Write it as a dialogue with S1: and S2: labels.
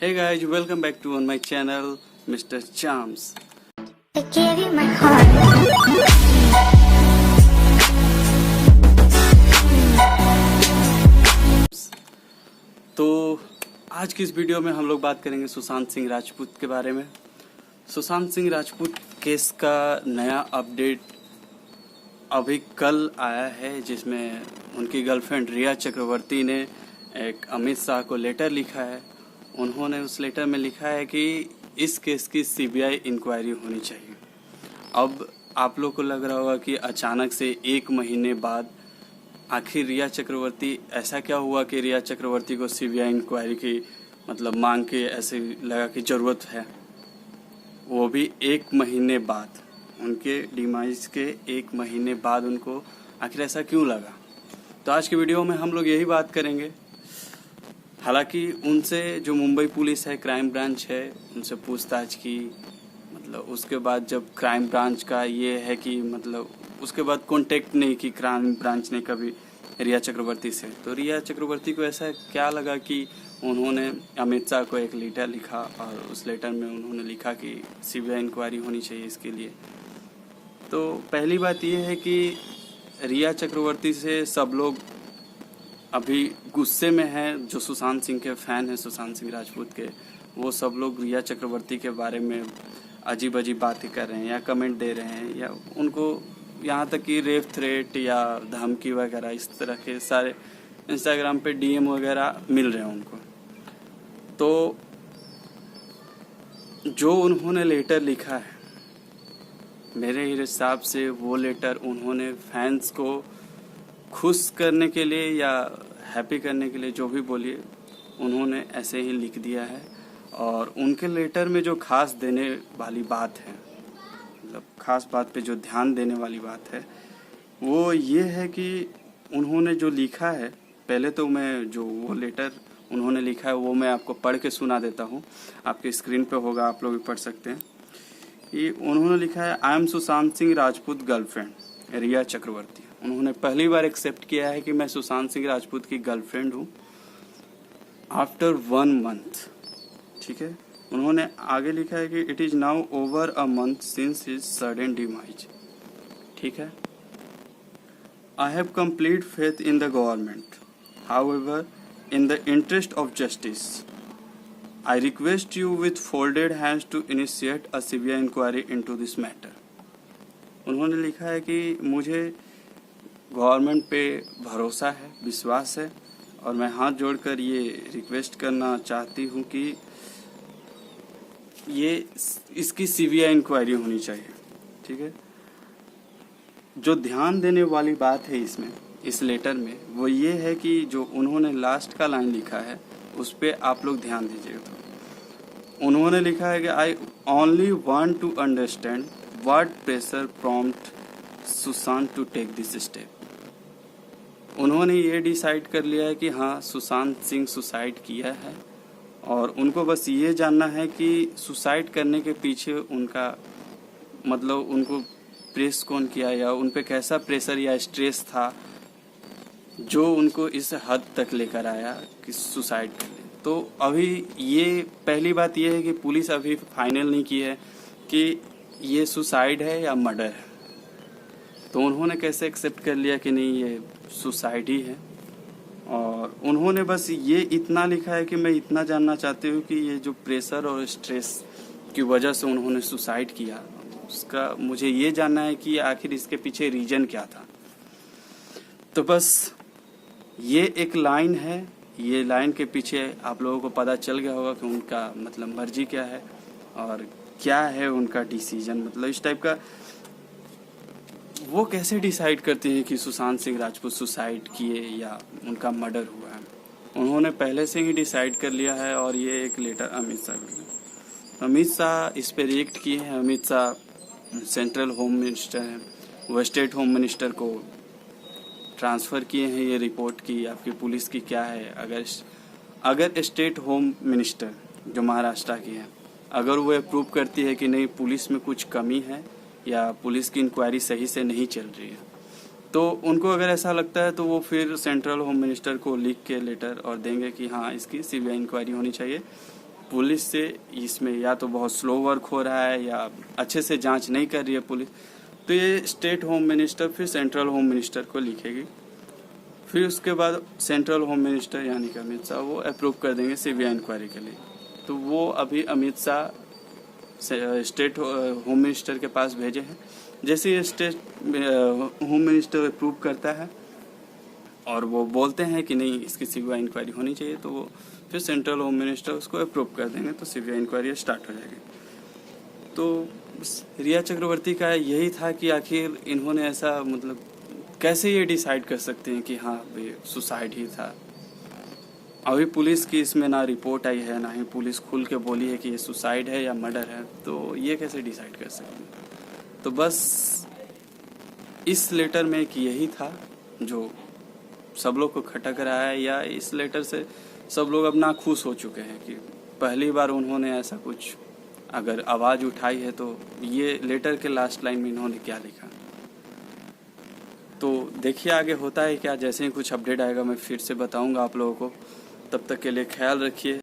S1: Hey guys, welcome back to on my channel, Mr. Charms.
S2: I gave you my heart.
S1: तो आज की इस video में हम लोग बात करेंगे सुशांत सिंह राजपूत के बारे में। सुशांत सिंह राजपूत केस का नया अपडेट अभी कल आया है, जिसमें उनकी गर्लफ्रेंड रिया चक्रवर्ती ने एक अमित शाह को लेटर लिखा है। उन्होंने उस लेटर में लिखा है कि इस केस की सीबीआई इंक्वायरी होनी चाहिए। अब आप लोग को लग रहा होगा कि अचानक से 1 महीने बाद आखिर रिया चक्रवर्ती, ऐसा क्या हुआ कि रिया चक्रवर्ती को सीबीआई इंक्वायरी की मांग के ऐसे लगा कि ज़रूरत है, वो भी 1 महीने बाद, उनके डिमाइज के 1 महीने बाद उनको आखिर ऐसा क्यों लगा। तो आज की वीडियो में हम लोग यही बात करेंगे। हालांकि उनसे जो मुंबई पुलिस है, क्राइम ब्रांच है, उनसे पूछताछ की, उसके बाद जब क्राइम ब्रांच का ये है कि उसके बाद कांटेक्ट नहीं की क्राइम ब्रांच ने कभी रिया चक्रवर्ती से। तो रिया चक्रवर्ती को ऐसा क्या लगा कि उन्होंने अमित शाह को एक लेटर लिखा और उस लेटर में उन्होंने लिखा कि सीबीआई इंक्वायरी होनी चाहिए इसके लिए। तो पहली बात यह है कि रिया चक्रवर्ती से सब लोग अभी गुस्से में हैं। जो सुशांत सिंह के फ़ैन हैं, सुशांत सिंह राजपूत के, वो सब लोग रिया चक्रवर्ती के बारे में अजीब अजीब बातें कर रहे हैं या कमेंट दे रहे हैं, या उनको यहाँ तक कि रेप थ्रेट या धमकी वगैरह इस तरह के सारे इंस्टाग्राम पे डीएम वगैरह मिल रहे हैं उनको। तो जो उन्होंने लेटर लिखा है, मेरे हिसाब से वो लेटर उन्होंने फैंस को खुश करने के लिए या हैप्पी करने के लिए, जो भी बोलिए, उन्होंने ऐसे ही लिख दिया है। और उनके लेटर में जो खास देने वाली बात है, खास बात पे जो ध्यान देने वाली बात है, वो ये है कि उन्होंने जो लिखा है, पहले तो मैं जो वो लेटर उन्होंने लिखा है वो मैं आपको पढ़ के सुना देता हूँ। आपके स्क्रीन पे होगा, आप लोग भी पढ़ सकते हैं। ये उन्होंने लिखा है, I am Sushant Singh Rajput girlfriend Rhea Chakraborty. उन्होंने पहली बार एक्सेप्ट किया है कि मैं सुशांत सिंह राजपूत की गर्लफ्रेंड हूँ आफ्टर 1 मंथ। ठीक है। उन्होंने आगे लिखा है कि it is now over a month since his sudden demise. ठीक है। I have complete faith in the government, however in the interest of justice I request you with folded hands to initiate a CBI inquiry into this matter. उन्होंने लिखा है कि मुझे government पे भरोसा है, विश्वास है, और मैं हाथ जोड़कर ये रिक्वेस्ट करना चाहती हूँ कि ये इसकी सीबीआई इंक्वायरी होनी चाहिए। ठीक है। जो ध्यान देने वाली बात है इसमें, इस लेटर में, वो ये है कि जो उन्होंने लास्ट का लाइन लिखा है उस पर आप लोग ध्यान दीजिएगा। तो उन्होंने लिखा है कि I only want to understand what pressure prompt Sushant to take this step. उन्होंने ये डिसाइड कर लिया है कि हाँ, सुशांत सिंह सुसाइड किया है, और उनको बस ये जानना है कि सुसाइड करने के पीछे उनका उनको प्रेस कौन किया, या उन पे कैसा प्रेशर या स्ट्रेस था जो उनको इस हद तक लेकर आया कि सुसाइड कर ले। तो अभी ये पहली बात ये है कि पुलिस अभी फाइनल नहीं की है कि ये सुसाइड है या मर्डर है। तो उन्होंने कैसे एक्सेप्ट कर लिया कि नहीं, ये सुसाइड ही है। और उन्होंने बस ये इतना लिखा है कि मैं इतना जानना चाहती हूँ कि ये जो प्रेशर और स्ट्रेस की वजह से उन्होंने सुसाइड किया, उसका मुझे ये जानना है कि आखिर इसके पीछे रीजन क्या था। तो बस ये एक लाइन है, ये लाइन के पीछे आप लोगों को पता चल गया होगा कि उनका मर्जी क्या है और क्या है उनका डिसीजन। इस टाइप का वो कैसे डिसाइड करते हैं कि सुशांत सिंह राजपूत सुसाइड किए या उनका मर्डर हुआ है। उन्होंने पहले से ही डिसाइड कर लिया है। और ये एक लेटर अमित शाह इस पर रिएक्ट किए हैं। Amit Shah central home minister हैं, वो स्टेट होम मिनिस्टर को ट्रांसफ़र किए हैं ये रिपोर्ट की आपकी पुलिस की क्या है। अगर स्टेट होम मिनिस्टर जो महाराष्ट्र की है, अगर वो अप्रूव करती है कि नहीं, पुलिस में कुछ कमी है या पुलिस की इंक्वायरी सही से नहीं चल रही है, तो उनको अगर ऐसा लगता है तो वो फिर सेंट्रल होम मिनिस्टर को लिख के लेटर और देंगे कि हाँ, इसकी सीबीआई इंक्वायरी होनी चाहिए। पुलिस से इसमें या तो बहुत स्लो वर्क हो रहा है या अच्छे से जांच नहीं कर रही है पुलिस, तो ये स्टेट होम मिनिस्टर फिर सेंट्रल होम मिनिस्टर को लिखेगी। फिर उसके बाद सेंट्रल होम मिनिस्टर यानी कि अमित शाह वो अप्रूव कर देंगे सीबीआई इंक्वायरी के लिए। तो वो अभी Amit Shah state home minister के पास भेजे हैं। जैसे ये स्टेट होम मिनिस्टर अप्रूव करता है और वो बोलते हैं कि नहीं इसकी सीबीआई इंक्वायरी होनी चाहिए, तो वो फिर सेंट्रल होम मिनिस्टर उसको अप्रूव कर देंगे, तो सीबीआई इंक्वायरी स्टार्ट हो जाएगी। तो रिया चक्रवर्ती का यही था कि आखिर इन्होंने ऐसा मतलब कैसे ये डिसाइड कर सकते हैं कि हाँ ये सुसाइड ही था। अभी पुलिस की इसमें ना रिपोर्ट आई है, ना ही पुलिस खुल के बोली है कि ये सुसाइड है या मर्डर है, तो ये कैसे डिसाइड कर सकते हैं। तो बस इस लेटर में एक यही था जो सब लोग को खटक रहा है, या इस लेटर से सब लोग अब ना खुश हो चुके हैं कि पहली बार उन्होंने ऐसा कुछ अगर आवाज़ उठाई है। तो ये लेटर के लास्ट लाइन में इन्होंने क्या लिखा, तो देखिए आगे होता है क्या। जैसे ही कुछ अपडेट आएगा मैं फिर से बताऊंगा आप लोगों को। तब तक के लिए ख्याल रखिए।